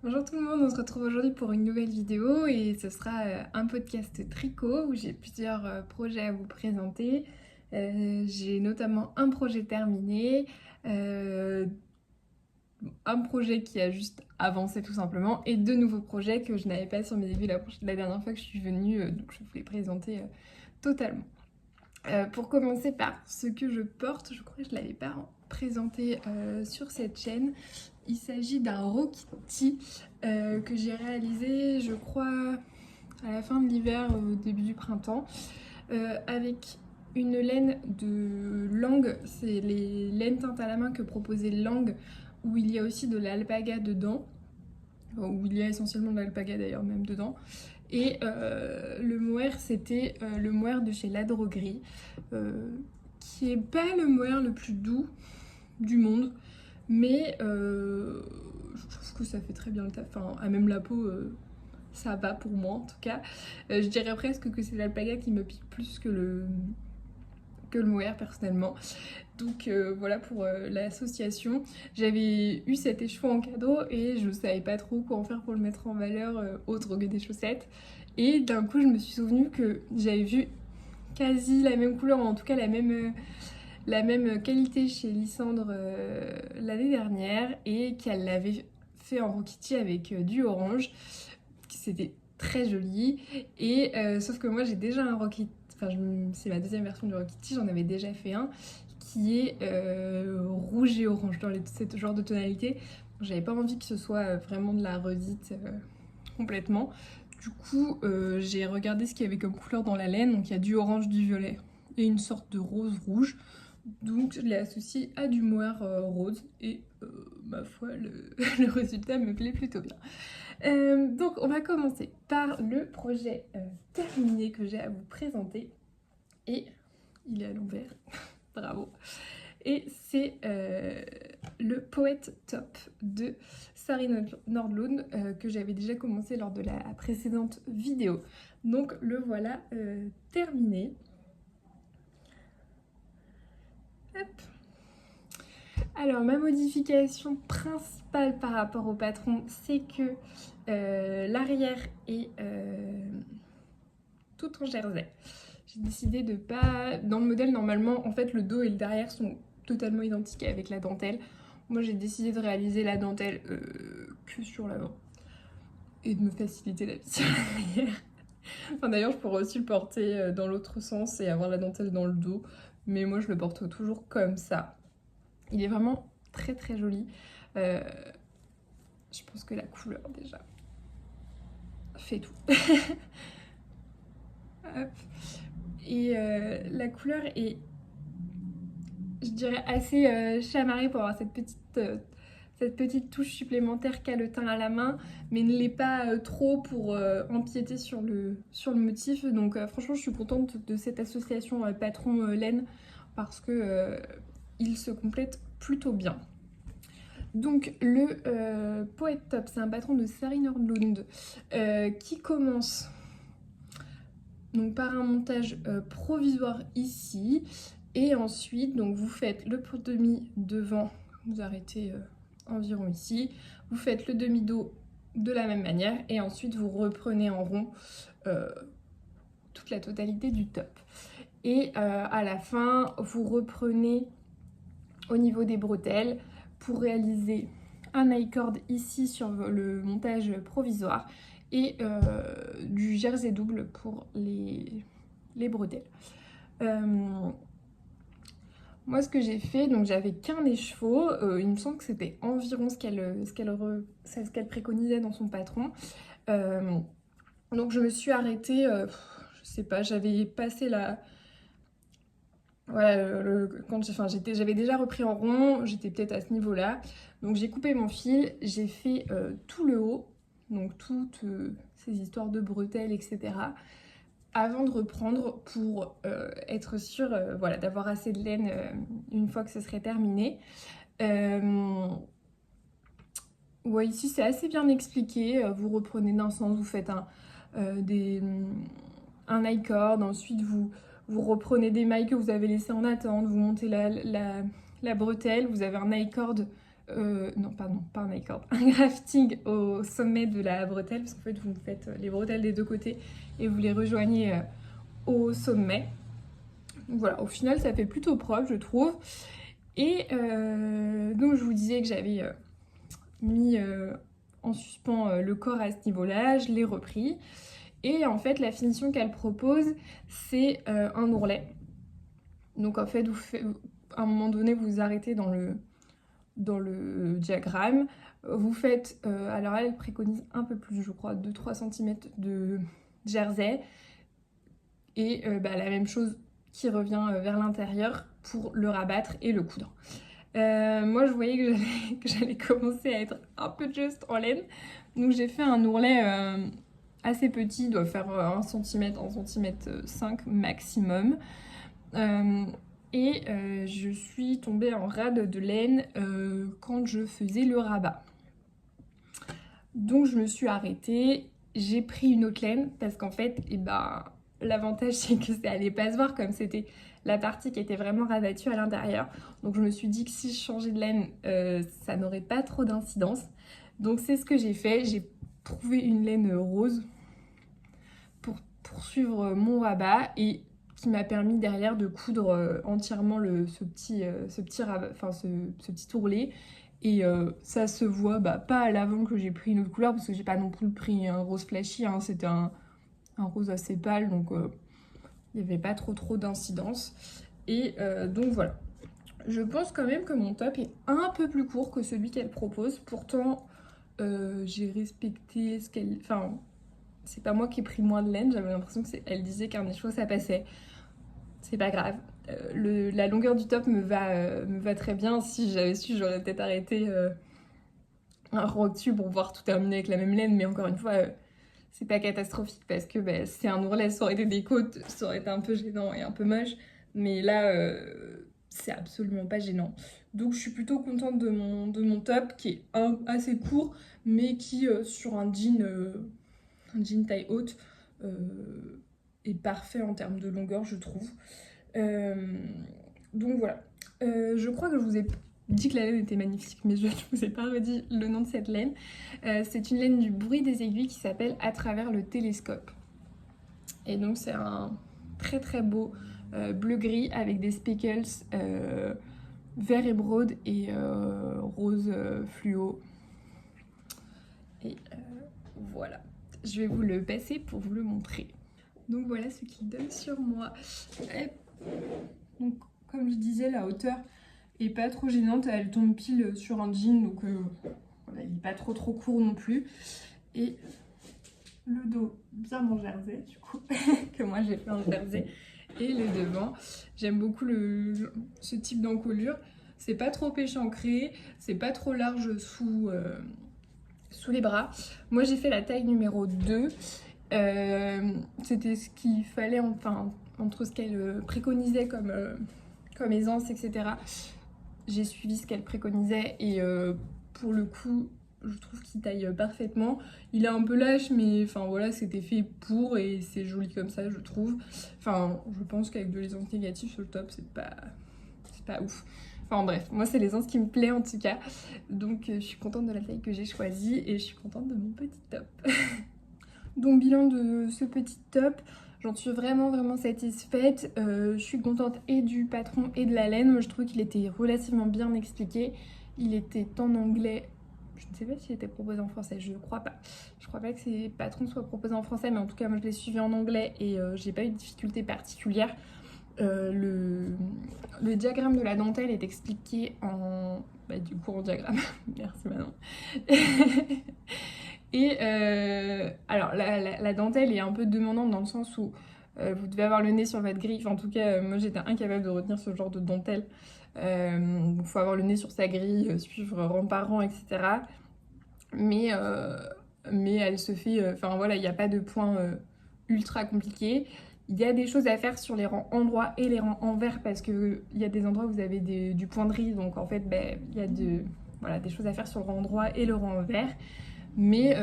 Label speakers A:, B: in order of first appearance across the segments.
A: Bonjour tout le monde, on se retrouve aujourd'hui pour une nouvelle vidéo et ce sera un podcast tricot où j'ai plusieurs projets à vous présenter. J'ai notamment un projet terminé, euh, un projet qui a juste avancé tout simplement et deux nouveaux projets que je n'avais pas sur mes débuts la dernière fois que je suis venue, donc je vous les présenter totalement. Pour commencer par ce que je porte, je crois que je ne l'avais pas présenté sur cette chaîne. Il s'agit d'un Rokiti que j'ai réalisé, je crois, à la fin de l'hiver, au début du printemps, avec une laine de Lang. C'est les laines teintes à la main que proposait Lang, où il y a aussi de l'alpaga dedans, où il y a essentiellement de l'alpaga d'ailleurs même dedans. Et le mohair, c'était le mohair de chez La Droguerie, qui est pas le mohair le plus doux du monde, mais je trouve que ça fait très bien le taf. Enfin, à même la peau, ça va pour moi en tout cas. Je dirais presque que c'est l'alpaga qui me pique plus que le mohair personnellement. Donc voilà pour l'association. J'avais eu cet écheveau en cadeau et je ne savais pas trop quoi en faire pour le mettre en valeur autre que des chaussettes. Et d'un coup, je me suis souvenu que j'avais vu quasi la même couleur, en tout cas la même qualité chez Lysandre l'année dernière et qu'elle l'avait fait en Rokiti avec du orange. C'était très joli. Et sauf que moi, j'ai déjà un Rokiti, enfin, c'est ma deuxième version du Rokiti, j'en avais déjà fait un qui est rouge et orange dans ce genre de tonalité. J'avais pas envie que ce soit vraiment de la redite complètement. Du coup, j'ai regardé ce qu'il y avait comme couleur dans la laine. Donc il y a du orange, du violet et une sorte de rose rouge. Donc je l'ai associé à du mohair rose et ma foi, le résultat me plaît plutôt bien. Donc on va commencer par le projet terminé que j'ai à vous présenter. Et il est à l'envers, bravo. Et c'est le Poète Top de Sari Nordlund que j'avais déjà commencé lors de la précédente vidéo. Donc le voilà terminé. Hop. Alors ma modification principale par rapport au patron, c'est que l'arrière est tout en jersey. J'ai décidé de pas... Dans le modèle, normalement, en fait, le dos et le derrière sont totalement identiques avec la dentelle. Moi, j'ai décidé de réaliser la dentelle que sur l'avant et de me faciliter la vie sur l'arrière. Enfin, d'ailleurs, je pourrais aussi le porter dans l'autre sens et avoir la dentelle dans le dos, mais moi, je le porte toujours comme ça. Il est vraiment très très joli. Je pense que la couleur déjà fait tout. Hop. Et la couleur est, je dirais, assez chamarrée pour avoir cette petite touche supplémentaire qu'a le teint à la main, mais ne l'est pas trop pour empiéter sur le motif. Donc franchement, je suis contente de cette association patron-laine parce que il se complète plutôt bien. Donc le Poète Top, c'est un patron de Sari Nordlund qui commence donc, par un montage provisoire ici. Et ensuite, donc, vous faites le demi devant, vous arrêtez environ ici. Vous faites le demi dos de la même manière et ensuite vous reprenez en rond toute la totalité du top. Et à la fin, vous reprenez au niveau des bretelles pour réaliser un I-cord ici sur le montage provisoire et du jersey double pour les bretelles. Moi, ce que j'ai fait, donc j'avais qu'un écheveau, il me semble que c'était environ ce qu'elle préconisait dans son patron. Donc je me suis arrêtée, je sais pas, j'avais passé la... Voilà, j'avais déjà repris en rond, j'étais peut-être à ce niveau-là. Donc j'ai coupé mon fil, j'ai fait tout le haut, donc toutes ces histoires de bretelles, etc. Avant de reprendre pour être sûre voilà, d'avoir assez de laine une fois que ce serait terminé. Ouais, ici c'est assez bien expliqué, vous reprenez d'un sens, vous faites un I-cord, ensuite vous reprenez des mailles que vous avez laissées en attente, vous montez la bretelle, vous avez un I-cord non pardon, pas un I-cord, un grafting au sommet de la bretelle, parce qu'en fait vous faites les bretelles des deux côtés et vous les rejoignez au sommet. Donc voilà, au final ça fait plutôt propre je trouve. Et donc je vous disais que j'avais mis en suspens le corps à ce niveau-là, je l'ai repris. Et en fait la finition qu'elle propose c'est un ourlet. Donc en fait à un moment donné vous vous arrêtez dans le diagramme, vous faites, alors elle préconise un peu plus je crois, 2-3 cm de jersey, et la même chose qui revient vers l'intérieur pour le rabattre et le coudre. Moi je voyais que j'allais commencer à être un peu juste en laine, donc j'ai fait un ourlet assez petit, il doit faire 1 cm, 1 cm 5 maximum. Je suis tombée en rade de laine quand je faisais le rabat. Donc je me suis arrêtée, j'ai pris une autre laine parce qu'en fait, l'avantage c'est que ça allait pas se voir comme c'était la partie qui était vraiment rabattue à l'intérieur. Donc je me suis dit que si je changeais de laine, ça n'aurait pas trop d'incidence. Donc c'est ce que j'ai fait, j'ai trouvé une laine rose pour poursuivre mon rabat et qui m'a permis derrière de coudre entièrement ce petit ourlet. Et ça se voit pas à l'avant que j'ai pris une autre couleur, parce que j'ai pas non plus pris un rose flashy, hein, c'était un rose assez pâle, donc il n'y avait pas trop d'incidence. Et donc voilà. Je pense quand même que mon top est un peu plus court que celui qu'elle propose. Pourtant, j'ai respecté ce qu'elle... Enfin, c'est pas moi qui ai pris moins de laine, j'avais l'impression qu'elle disait qu'un écheveau ça passait. C'est pas grave. La longueur du top me va très bien. Si j'avais su, j'aurais peut-être arrêté un rang dessus pour pouvoir tout terminer avec la même laine. Mais encore une fois, c'est pas catastrophique parce que c'est un ourlet. Ça aurait été des côtes, ça aurait été un peu gênant et un peu moche. Mais là, c'est absolument pas gênant. Donc je suis plutôt contente de mon top qui est assez court, mais qui sur un jean taille haute est parfait en termes de longueur, je trouve. Donc voilà. Je crois que je vous ai dit que la laine était magnifique, mais je ne vous ai pas redit le nom de cette laine. C'est une laine du bruit des aiguilles qui s'appelle À travers le télescope. Et donc c'est un très beau bleu-gris avec des speckles vert émeraude et rose fluo. Et voilà. Je vais vous le passer pour vous le montrer. Donc voilà ce qu'il donne sur moi. Donc comme je disais, la hauteur est pas trop gênante, elle tombe pile sur un jean, donc voilà, il n'est pas trop court non plus. Et le dos bien en jersey du coup, que moi j'ai fait en jersey, et le devant. J'aime beaucoup ce type d'encolure. C'est pas trop échancré, c'est pas trop large sous les bras. Moi j'ai fait la taille numéro 2. C'était ce qu'il fallait, enfin, entre ce qu'elle préconisait comme aisance, etc. J'ai suivi ce qu'elle préconisait et pour le coup, je trouve qu'il taille parfaitement. Il est un peu lâche, mais enfin voilà, c'était fait pour et c'est joli comme ça, je trouve. Enfin, je pense qu'avec de l'aisance négative sur le top, c'est pas ouf. Enfin bref, moi c'est l'aisance qui me plaît en tout cas. Donc je suis contente de la taille que j'ai choisie et je suis contente de mon petit top. Donc bilan de ce petit top, j'en suis vraiment satisfaite. Je suis contente et du patron et de la laine. Moi je trouve qu'il était relativement bien expliqué. Il était en anglais. Je ne sais pas s'il était proposé en français, je crois pas. Je crois pas que ces patrons soient proposés en français, mais en tout cas moi je l'ai suivi en anglais et j'ai pas eu de difficulté particulière. Le diagramme de la dentelle est expliqué en diagramme. Merci Manon. Et alors la dentelle est un peu demandante dans le sens où vous devez avoir le nez sur votre grille. Enfin, en tout cas, moi j'étais incapable de retenir ce genre de dentelle. Il faut avoir le nez sur sa grille, suivre rang par rang, etc. Mais elle se fait... Enfin voilà, il n'y a pas de point ultra compliqué. Il y a des choses à faire sur les rangs endroits et les rangs envers parce qu'il y a des endroits où vous avez du point de riz. Donc en fait, il y a des choses à faire sur le rang droit et le rang envers. Mais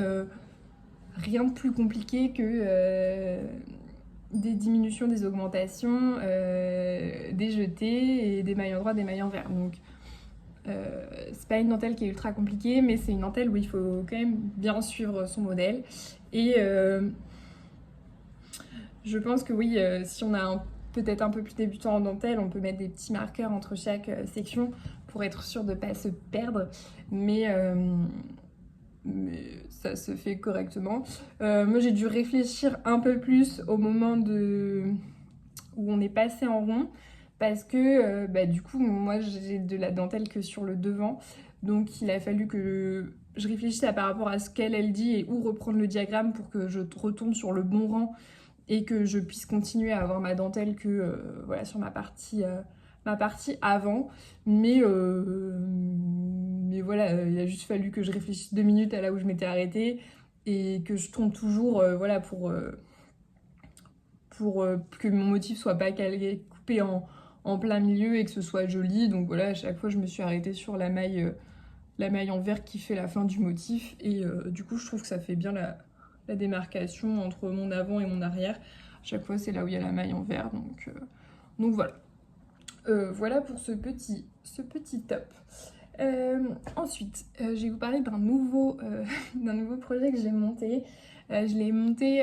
A: rien de plus compliqué que des diminutions, des augmentations, des jetés et des mailles en droit, des mailles envers. Donc c'est pas une dentelle qui est ultra compliquée, mais c'est une dentelle où il faut quand même bien suivre son modèle. Et je pense que oui, si on a peut-être un peu plus débutant en dentelle, on peut mettre des petits marqueurs entre chaque section pour être sûr de ne pas se perdre. Mais ça se fait correctement. Moi, j'ai dû réfléchir un peu plus au moment où on est passé en rond, parce que du coup, moi, j'ai de la dentelle que sur le devant. Donc, il a fallu que je réfléchisse par rapport à ce qu'elle dit et où reprendre le diagramme pour que je retourne sur le bon rang et que je puisse continuer à avoir ma dentelle que voilà, sur ma partie avant. Mais voilà, il a juste fallu que je réfléchisse 2 minutes à là où je m'étais arrêtée et que je tombe toujours voilà, pour que mon motif soit pas coupé en plein milieu et que ce soit joli. Donc voilà, à chaque fois je me suis arrêtée sur la maille en vert qui fait la fin du motif et du coup je trouve que ça fait bien la démarcation entre mon avant et mon arrière. À chaque fois c'est là où il y a la maille en vert, donc voilà. Voilà pour ce petit top. Ensuite, je vais vous parler d'un nouveau projet que j'ai monté. Je l'ai monté,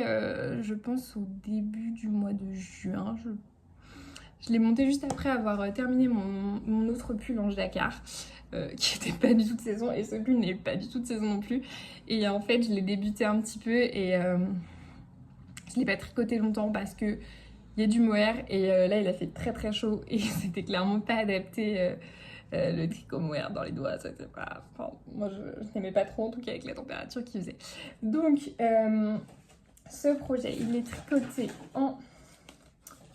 A: je pense, au début du mois de juin. Je l'ai monté juste après avoir terminé mon autre pull en jacquard, qui n'était pas du tout de saison, et ce pull n'est pas du tout de saison non plus. Et en fait, je l'ai débuté un petit peu et je l'ai pas tricoté longtemps parce que il y a du mohair et là il a fait très très chaud et c'était clairement pas adapté le tricot mohair dans les doigts, c'était pas... Enfin, moi je n'aimais pas trop en tout cas avec la température qu'il faisait. Donc ce projet il est tricoté en...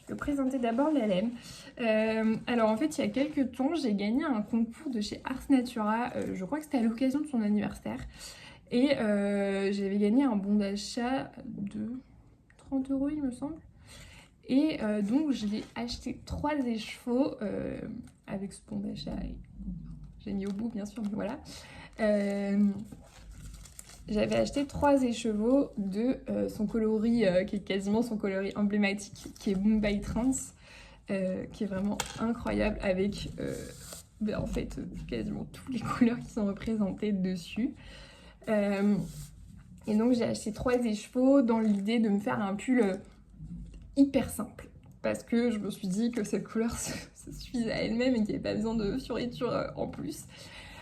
A: Je vais présenter d'abord la laine. Alors en fait il y a quelques temps j'ai gagné un concours de chez Ars Natura, je crois que c'était à l'occasion de son anniversaire. Et j'avais gagné un bon d'achat de 30 € il me semble. Et donc je l'ai acheté 3 écheveaux avec ce bon d'achat. J'ai mis au bout bien sûr, mais voilà. J'avais acheté 3 écheveaux de son coloris qui est quasiment son coloris emblématique, qui est Mumbai Trans, qui est vraiment incroyable avec en fait quasiment toutes les couleurs qui sont représentées dessus. Et donc j'ai acheté 3 écheveaux dans l'idée de me faire un pull hyper simple parce que je me suis dit que cette couleur se suffisait à elle-même et qu'il n'y avait pas besoin de fioriture en plus.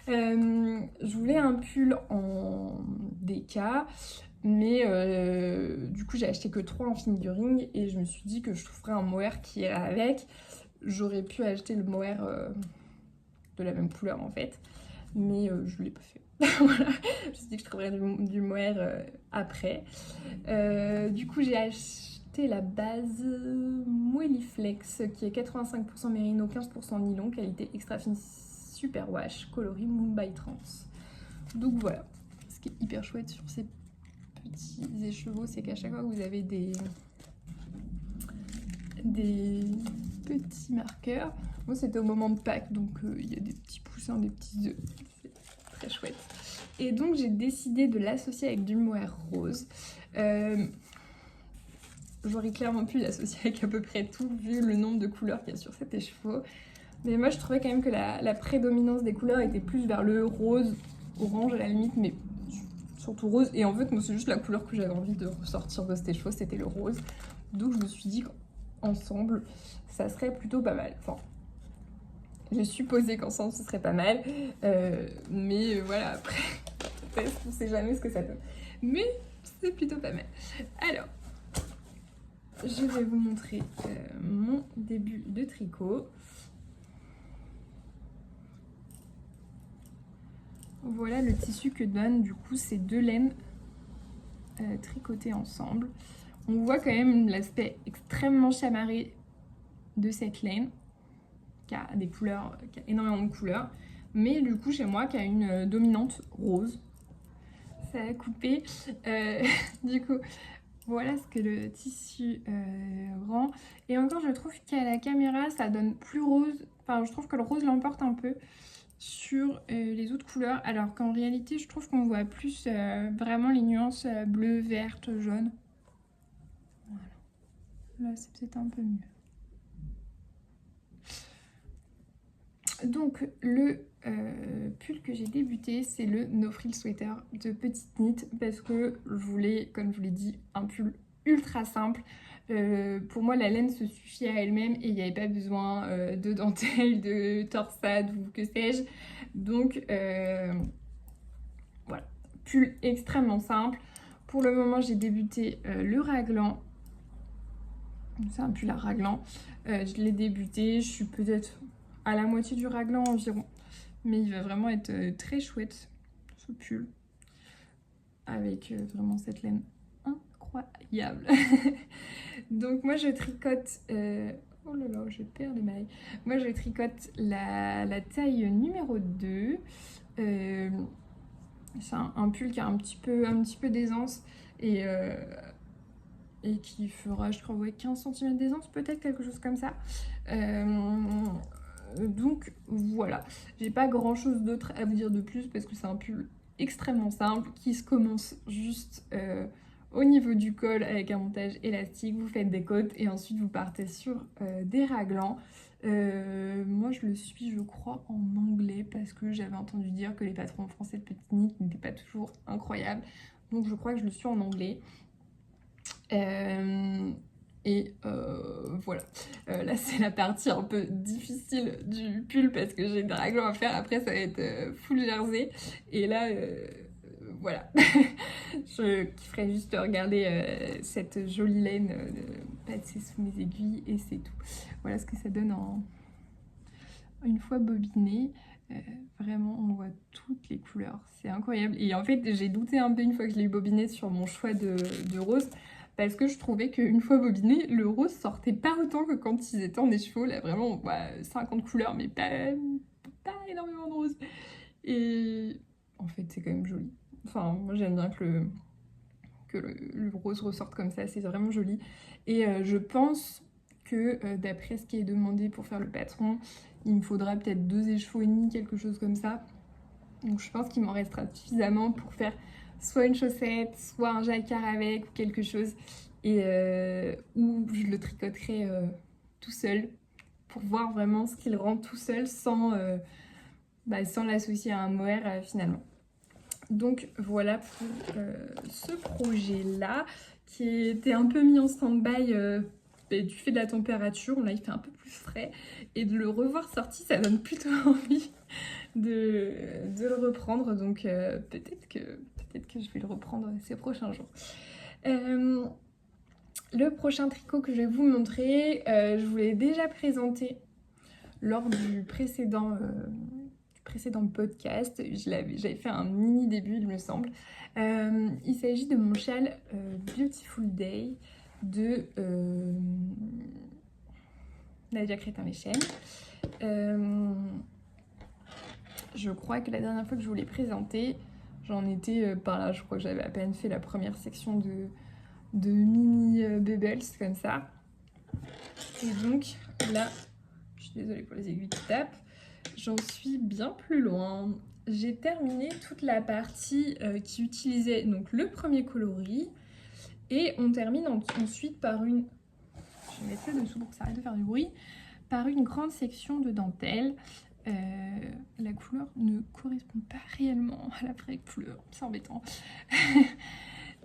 A: Je voulais un pull en DK, mais du coup j'ai acheté que 3 en fingering et je me suis dit que je trouverais un mohair qui irait avec. J'aurais pu acheter le mohair de la même couleur en fait, mais je ne l'ai pas fait. Voilà. Je me suis dit que je trouverais du mohair après. Du coup j'ai acheté la base Moelliflex qui est 85% mérino, 15% nylon, qualité extra fine super wash, coloris Mumbai Trans. Donc voilà, ce qui est hyper chouette sur ces petits écheveaux, c'est qu'à chaque fois que vous avez des petits marqueurs. Moi c'était au moment de Pâques, donc il y a des petits poussins, des petits œufs, c'est très chouette. Et donc j'ai décidé de l'associer avec du mohair rose. J'aurais clairement pu l'associer avec à peu près tout, vu le nombre de couleurs qu'il y a sur cet écheveau. Mais moi je trouvais quand même que la prédominance des couleurs était plus vers le rose, orange à la limite, mais surtout rose. Et en fait moi c'est juste la couleur que j'avais envie de ressortir de cet écheveau, c'était le rose. Donc je me suis dit qu'ensemble ça serait plutôt pas mal. Enfin, j'ai supposé qu'ensemble ce serait pas mal, mais voilà, après on sait jamais ce que ça donne. Mais c'est plutôt pas mal. Alors, je vais vous montrer mon début de tricot. Voilà le tissu que donne du coup ces 2 laines tricotées ensemble. On voit quand même l'aspect extrêmement chamarré de cette laine qui a des couleurs, qui a énormément de couleurs, mais du coup chez moi qui a une dominante rose. Ça a coupé. Du coup voilà ce que le tissu rend. Et encore je trouve qu'à la caméra ça donne plus rose. Enfin je trouve que le rose l'emporte un peu sur les autres couleurs, alors qu'en réalité je trouve qu'on voit plus vraiment les nuances bleu, verte, jaune. Voilà. Là c'est peut-être un peu mieux. Donc le pull que j'ai débuté, c'est le No Frill Sweater de Petite Knit parce que je voulais, comme je vous l'ai dit, un pull ultra simple. Pour moi, la laine se suffit à elle-même et il n'y avait pas besoin de dentelle, de torsade ou que sais-je. Donc voilà, pull extrêmement simple. Pour le moment, j'ai débuté le raglan. C'est un pull à raglan. Je l'ai débuté, je suis peut-être à la moitié du raglan environ. Mais il va vraiment être très chouette, ce pull. Avec vraiment cette laine incroyable. Donc moi je tricote... oh là là, je perds les mailles. Moi je tricote la taille numéro 2. C'est un pull qui a un petit peu d'aisance et qui fera, je crois, ouais, 15 cm d'aisance, peut-être quelque chose comme ça. Donc voilà, j'ai pas grand chose d'autre à vous dire de plus parce que c'est un pull extrêmement simple qui se commence juste au niveau du col avec un montage élastique. Vous faites des côtes et ensuite vous partez sur des raglans. Moi je le suis, je crois, en anglais parce que j'avais entendu dire que les patrons français de Petite Knit n'étaient pas toujours incroyables, donc je crois que je le suis en anglais. Voilà, là c'est la partie un peu difficile du pull parce que j'ai des raglans à faire, après ça va être full jersey et là voilà. Je kifferais juste regarder cette jolie laine passer sous mes aiguilles et c'est tout. Voilà ce que ça donne une fois bobiné. Vraiment on voit toutes les couleurs, c'est incroyable. Et en fait j'ai douté un peu une fois que je l'ai bobiné sur mon choix de rose, parce que je trouvais qu'une fois bobiné, le rose sortait pas autant que quand ils étaient en écheveau. Là, vraiment, 50 couleurs, mais pas énormément de rose. Et en fait, c'est quand même joli. Enfin, moi, j'aime bien que le rose ressorte comme ça, c'est vraiment joli. Et je pense que, d'après ce qui est demandé pour faire le patron, il me faudra peut-être 2 écheveaux et demi, quelque chose comme ça. Donc, je pense qu'il m'en restera suffisamment pour faire soit une chaussette, soit un jacquard avec, ou quelque chose, et où je le tricoterai tout seul, pour voir vraiment ce qu'il rend tout seul, sans l'associer à un mohair finalement. Donc voilà pour ce projet-là, qui était un peu mis en stand-by du fait de la température. Là, il fait un peu plus frais, et de le revoir sorti, ça donne plutôt envie de le reprendre, donc peut-être que je vais le reprendre ces prochains jours. Le prochain tricot que je vais vous montrer, je vous l'ai déjà présenté lors du précédent podcast. J'avais fait un mini début, il me semble. Il s'agit de mon châle Beautiful Day de Nadia Crétin-Méchel. Je crois que la dernière fois que je vous l'ai présenté, j'en étais par là, je crois que j'avais à peine fait la première section de mini bubbles comme ça. Et donc là, je suis désolée pour les aiguilles qui tapent, j'en suis bien plus loin. J'ai terminé toute la partie qui utilisait donc le premier coloris, et on termine ensuite par une... Je vais mettre le dessous pour que ça arrête de faire du bruit. Par une grande section de dentelle. La couleur ne correspond pas réellement à la vraie couleur, c'est embêtant.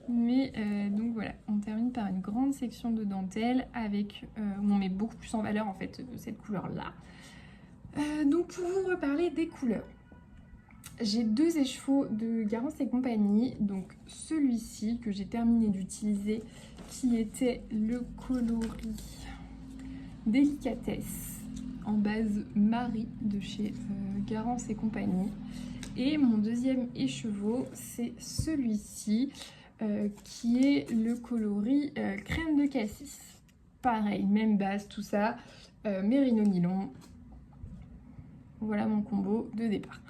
A: Mais donc voilà, on termine par une grande section de dentelle avec où on met beaucoup plus en valeur en fait cette couleur là. Donc pour vous reparler des couleurs, j'ai 2 écheveaux de Garance et compagnie. Donc celui-ci que j'ai terminé d'utiliser, qui était le coloris Délicatesse en base Marie de chez Garance et compagnie. Et mon deuxième écheveau, c'est celui-ci qui est le coloris crème de cassis. Pareil, même base, tout ça, mérino nylon. Voilà mon combo de départ.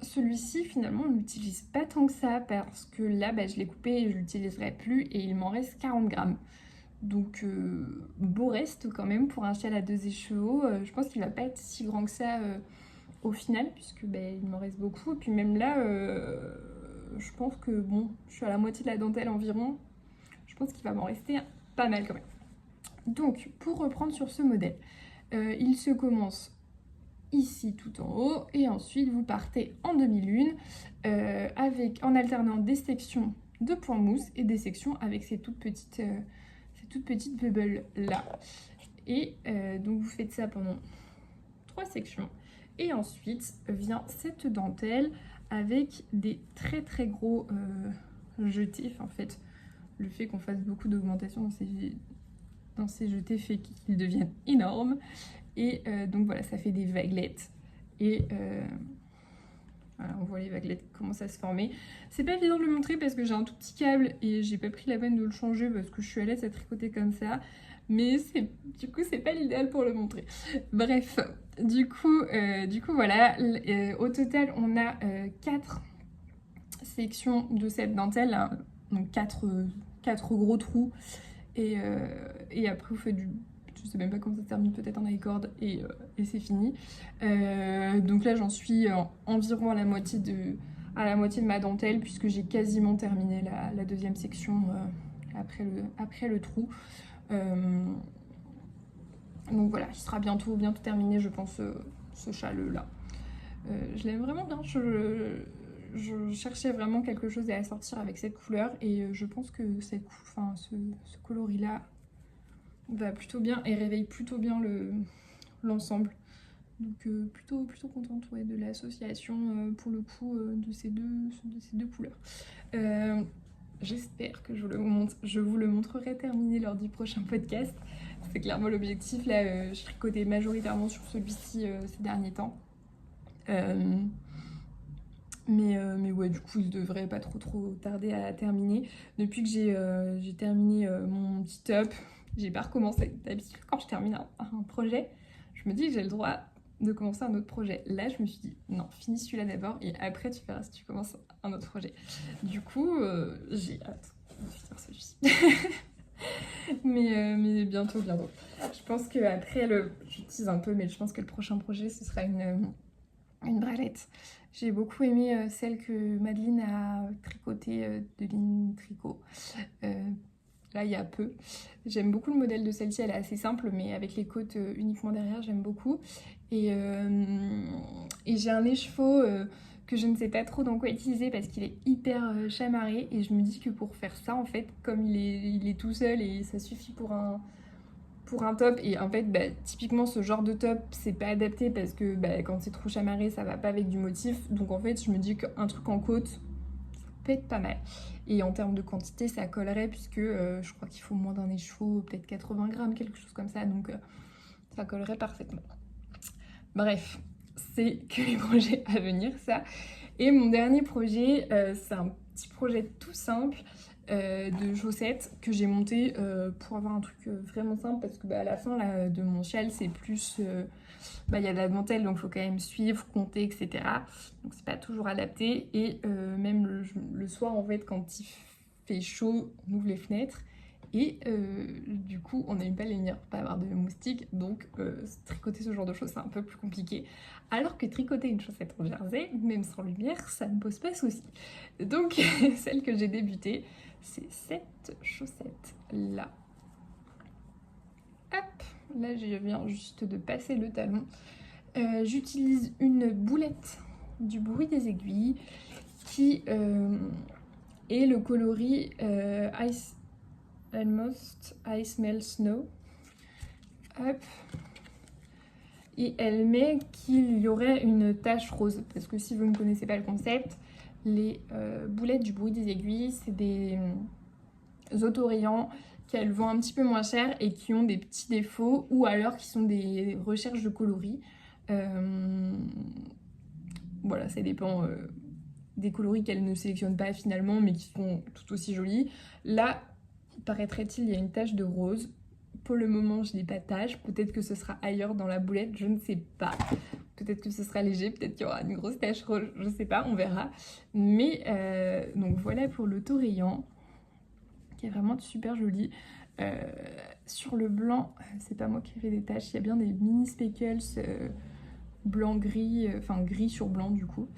A: Celui-ci, finalement, on ne l'utilise pas tant que ça parce que là, je l'ai coupé et je ne l'utiliserai plus, et il m'en reste 40 grammes. Donc beau reste quand même pour un châle à 2 écheveaux. Je pense qu'il va pas être si grand que ça au final, puisque il m'en reste beaucoup. Et puis même là, je pense que bon, je suis à la moitié de la dentelle environ. Je pense qu'il va m'en rester pas mal quand même. Donc pour reprendre sur ce modèle, il se commence ici tout en haut, et ensuite vous partez en demi-lune en alternant des sections de points mousse et des sections avec ces toutes petites bubbles là. Et donc vous faites ça pendant 3 sections. Et ensuite vient cette dentelle avec des très très gros jetés. Enfin, en fait, le fait qu'on fasse beaucoup d'augmentation dans ces jetés fait qu'ils deviennent énormes. Et donc voilà, ça fait des vaguelettes. Et voilà, on voit les vaguelettes qui commencent à se former. C'est pas évident de le montrer parce que j'ai un tout petit câble et j'ai pas pris la peine de le changer parce que je suis à l'aise à tricoter comme ça. Mais du coup, c'est pas l'idéal pour le montrer. Bref, du coup voilà. Au total, on a 4 sections de cette dentelle, hein, donc 4 gros trous. Et après, vous faites je sais même pas comment ça se termine, peut-être en high cord, et c'est fini. Donc là, j'en suis environ à la moitié de ma dentelle, puisque j'ai quasiment terminé la deuxième section après le trou. Donc voilà, il sera bientôt terminé, je pense, ce châle-là. Je l'aime vraiment bien. Je cherchais vraiment quelque chose à assortir avec cette couleur, et je pense que ce coloris-là va plutôt bien et réveille plutôt bien l'ensemble. Donc plutôt contente, ouais, de l'association pour le coup de ces deux couleurs. J'espère que je vous le montrerai terminé lors du prochain podcast. C'est clairement l'objectif. Là, je tricotais majoritairement sur celui-ci ces derniers temps. Mais ouais, du coup, il devrait pas trop tarder à terminer. Depuis que j'ai terminé mon petit top, j'ai pas recommencé. D'habitude, quand je termine un projet, je me dis que j'ai le droit de commencer un autre projet. Là, je me suis dit, non, finis celui-là d'abord et après, tu verras si tu commences un autre projet. Du coup, j'ai hâte de finir celui-ci. mais bientôt. Je pense qu'après, je tease un peu, mais je pense que le prochain projet, ce sera une bralette. J'ai beaucoup aimé celle que Madeleine a tricotée de ligne tricot. Là, il y a peu. J'aime beaucoup le modèle de celle-ci, elle est assez simple, mais avec les côtes uniquement derrière, j'aime beaucoup. Et j'ai un écheveau que je ne sais pas trop dans quoi utiliser parce qu'il est hyper chamarré. Et je me dis que pour faire ça, en fait, comme il est tout seul et ça suffit pour un top, et en fait typiquement ce genre de top c'est pas adapté parce que quand c'est trop chamarré ça va pas avec du motif, donc en fait je me dis qu'un truc en côte ça peut être pas mal, et en termes de quantité ça collerait puisque je crois qu'il faut moins d'un écheveau, peut-être 80 grammes, quelque chose comme ça, donc ça collerait parfaitement. Bref, c'est que les projets à venir ça. Et mon dernier projet, c'est un petit projet tout simple de chaussettes que j'ai monté pour avoir un truc vraiment simple, parce que à la fin là, de mon châle c'est plus il y a de la dentelle donc il faut quand même suivre, compter, etc. Donc c'est pas toujours adapté, et même le soir en fait quand il fait chaud on ouvre les fenêtres et du coup on n'aime pas les lumières pour pas avoir de moustiques, donc tricoter ce genre de choses c'est un peu plus compliqué, alors que tricoter une chaussette en jersey même sans lumière ça ne pose pas souci. Donc celle que j'ai débutée c'est cette chaussette là. Hop, là je viens juste de passer le talon. J'utilise une boulette du bruit des aiguilles qui est le coloris Ice Almost I Smell Snow. Hop. Et elle met qu'il y aurait une tache rose, parce que si vous ne connaissez pas le concept, les boulettes du bruit des aiguilles, c'est des autorayants qu'elles vendent un petit peu moins cher et qui ont des petits défauts, ou alors qui sont des recherches de coloris. Voilà, ça dépend des coloris qu'elles ne sélectionnent pas finalement, mais qui sont tout aussi jolis. Là, paraîtrait-il, il y a une tache de rose. Pour le moment, je n'ai pas de tache. Peut-être que ce sera ailleurs dans la boulette, je ne sais pas. Peut-être que ce sera léger, peut-être qu'il y aura une grosse tache rose, je ne sais pas, on verra. Mais donc voilà pour le torayant, qui est vraiment super joli. Sur le blanc, c'est pas moi qui ai fait des taches, il y a bien des mini speckles blanc-gris, enfin gris sur blanc du coup.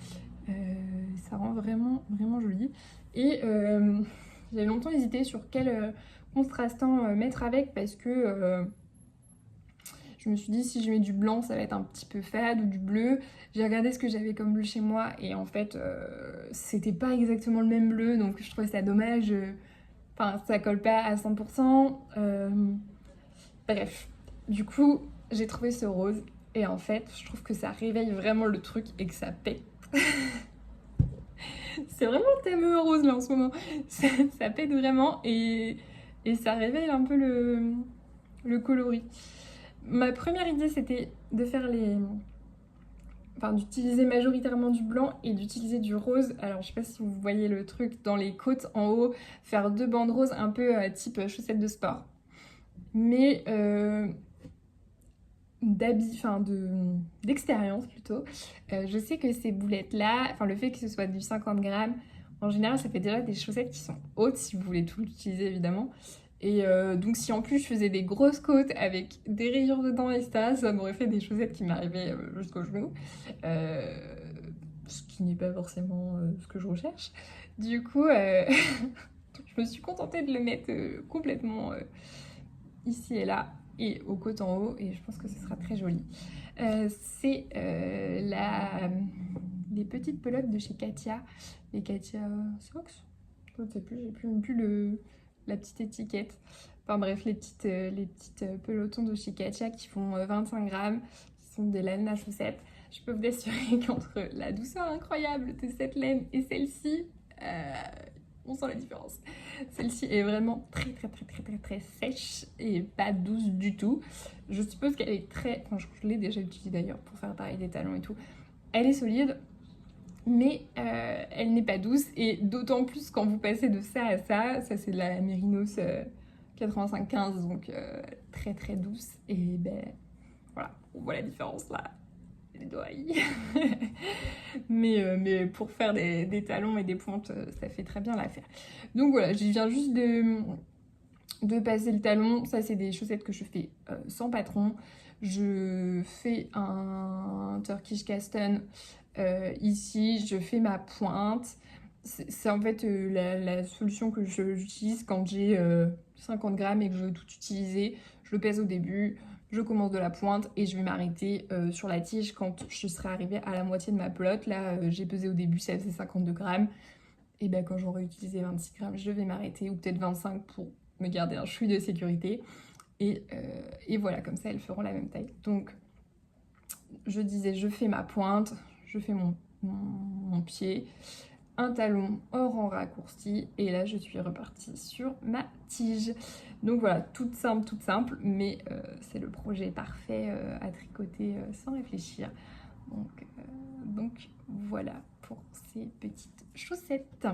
A: Ça rend vraiment joli. Et j'ai longtemps hésité sur quel contrastant mettre avec, parce que je Je me suis dit si je mets du blanc ça va être un petit peu fade ou du bleu. J'ai regardé ce que j'avais comme bleu chez moi et en fait c'était pas exactement le même bleu donc je trouvais ça dommage. Enfin ça colle pas à 100%. Bref, du coup j'ai trouvé ce rose et en fait je trouve que ça réveille vraiment le truc et que ça pète. C'est vraiment le thème rose là en ce moment. Ça pète vraiment et ça réveille un peu le coloris. Ma première idée c'était de faire enfin d'utiliser majoritairement du blanc et d'utiliser du rose. Alors je sais pas si vous voyez le truc dans les côtes en haut, faire 2 bandes roses un peu type chaussettes de sport. Mais d'expérience plutôt, je sais que ces boulettes là, enfin le fait que ce soit du 50 grammes, en général ça fait déjà des chaussettes qui sont hautes si vous voulez tout l'utiliser évidemment. Et donc si en plus je faisais des grosses côtes avec des rayures dedans et ça m'aurait fait des chaussettes qui m'arrivaient jusqu'aux genoux. Ce qui n'est pas forcément ce que je recherche. Du coup, je me suis contentée de le mettre complètement ici et là et aux côtes en haut et je pense que ce sera très joli. C'est les petites pelotes de chez Katia, les Katia Socks, je ne sais plus, j'ai plus la petite étiquette. Enfin bref, les petites pelotons de chez Katia qui font 25 grammes, qui sont des laines à chaussettes. Je peux vous assurer qu'entre la douceur incroyable de cette laine et celle-ci, on sent la différence. Celle-ci est vraiment très sèche et pas douce du tout. Je suppose qu'elle est très... Enfin, je l'ai déjà utilisée d'ailleurs pour faire pareil des talons et tout. Elle est solide, mais elle n'est pas douce. Et d'autant plus quand vous passez de ça à ça. Ça, c'est de la Mérinos 85-15, donc très douce. Et ben, voilà, on voit la différence là. Les oreilles. mais pour faire des talons et des pointes, ça fait très bien l'affaire. Donc voilà, je viens juste de passer le talon. Ça, c'est des chaussettes que je fais sans patron. Je fais un Turkish Caston ici. Je fais ma pointe. C'est en fait la solution que j'utilise quand j'ai 50 grammes et que je veux tout utiliser. Je le pèse au début. Je commence de la pointe et je vais m'arrêter sur la tige quand je serai arrivée à la moitié de ma pelote. Là, j'ai pesé au début, ça faisait 52 grammes. Et ben quand j'aurai utilisé 26 grammes, je vais m'arrêter, ou peut-être 25 pour me garder un chouï de sécurité. Et voilà, comme ça, elles feront la même taille. Donc, je disais, je fais ma pointe, je fais mon pied, un talon hors en raccourci et là je suis repartie sur ma tige. Donc voilà, toute simple, mais c'est le projet parfait à tricoter sans réfléchir. Donc voilà pour ces petites chaussettes.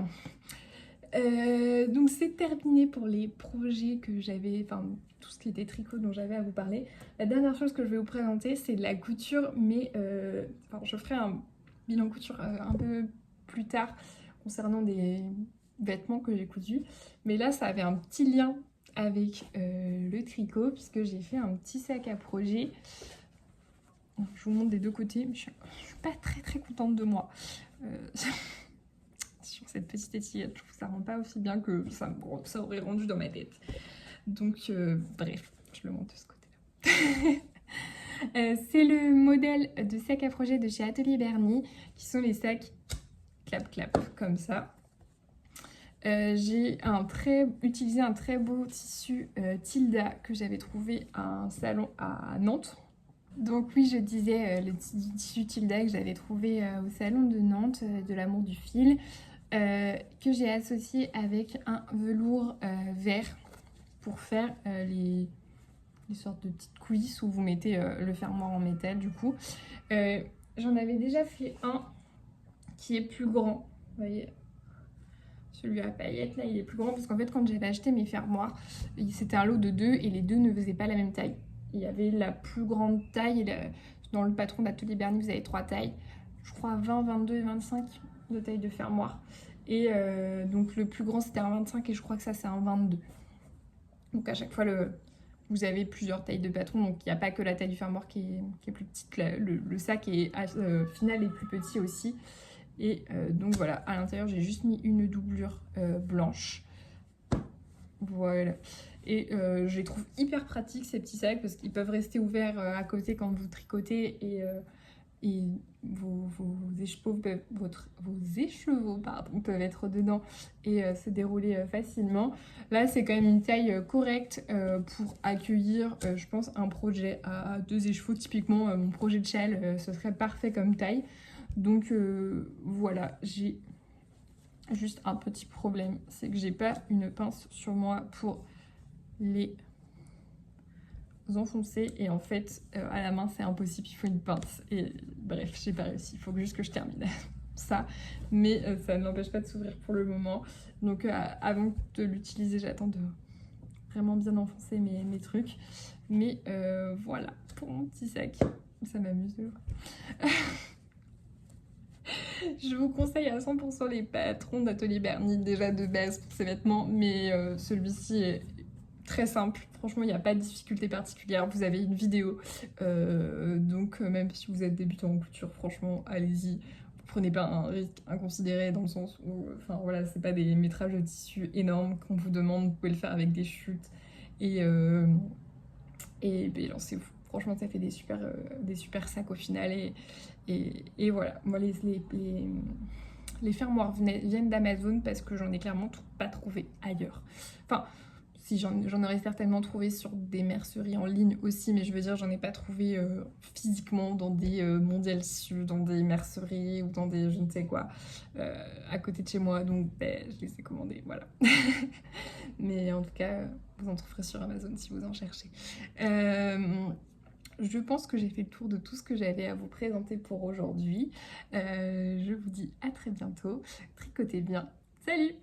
A: Donc c'est terminé pour les projets que j'avais, enfin tout ce qui était tricot dont j'avais à vous parler. La dernière chose que je vais vous présenter c'est de la couture, mais je ferai un bilan couture un peu plus tard concernant des vêtements que j'ai cousus. Mais là ça avait un petit lien avec le tricot puisque j'ai fait un petit sac à projet. Je vous montre des deux côtés, mais je suis pas très contente de moi. Sur cette petite étiquette, je trouve que ça rend pas aussi bien que ça aurait rendu dans ma tête. Donc bref, je le montre de ce côté-là. C'est le modèle de sac à projet de chez Atelier Berny, qui sont les sacs clap comme ça. J'ai utilisé un très beau tissu Tilda que j'avais trouvé à un salon à Nantes. Donc oui, je disais le tissu Tilda que j'avais trouvé au salon de Nantes, de l'amour du fil, que j'ai associé avec un velours vert pour faire les sortes de petites coulisses où vous mettez le fermoir en métal du coup. J'en avais déjà fait un qui est plus grand, vous voyez, celui à paillettes là il est plus grand parce qu'en fait quand j'avais acheté mes fermoirs, c'était un lot de 2 et les deux ne faisaient pas la même taille. Il y avait la plus grande taille, dans le patron d'Atelier Berny vous avez 3 tailles, je crois 20, 22 et 25 de taille de fermoir. Et donc le plus grand c'était un 25 et je crois que ça c'est un 22. Donc à chaque fois vous avez plusieurs tailles de patron, donc il n'y a pas que la taille du fermoir qui est plus petite, le sac est final est plus petit aussi. Et donc voilà, à l'intérieur j'ai juste mis une doublure blanche. Voilà. Et je les trouve hyper pratiques ces petits sacs parce qu'ils peuvent rester ouverts à côté quand vous tricotez et vos écheveaux pardon, peuvent être dedans et se dérouler facilement. Là, c'est quand même une taille correcte pour accueillir, je pense, un projet à 2 écheveaux. Typiquement, mon projet de châle, ce serait parfait comme taille. Donc voilà, j'ai juste un petit problème, c'est que j'ai pas une pince sur moi pour les enfoncer et en fait à la main c'est impossible, il faut une pince et bref j'ai pas réussi, il faut juste que je termine ça, mais ça ne l'empêche pas de s'ouvrir pour le moment. Donc avant de l'utiliser j'attends de vraiment bien enfoncer mes trucs, mais voilà pour mon petit sac, ça m'amuse. Je vous conseille à 100% les patrons d'Atelier Bernie déjà de base pour ces vêtements, mais celui-ci est très simple, franchement il n'y a pas de difficulté particulière, vous avez une vidéo, donc même si vous êtes débutant en couture, franchement allez-y, vous prenez pas un risque inconsidéré dans le sens où, enfin voilà, c'est pas des métrages de tissu énormes qu'on vous demande, vous pouvez le faire avec des chutes et ben, lancez-vous. Franchement ça fait des super sacs au final et voilà, moi les fermoirs viennent d'Amazon parce que j'en ai clairement pas trouvé ailleurs. Enfin, si j'en aurais certainement trouvé sur des merceries en ligne aussi, mais je veux dire, j'en ai pas trouvé physiquement dans des mondiales tissus, dans des merceries ou dans des je ne sais quoi à côté de chez moi. Donc, ben, je les ai commandés, voilà. Mais en tout cas, vous en trouverez sur Amazon si vous en cherchez. Je pense que j'ai fait le tour de tout ce que j'avais à vous présenter pour aujourd'hui. Je vous dis à très bientôt. Tricotez bien. Salut!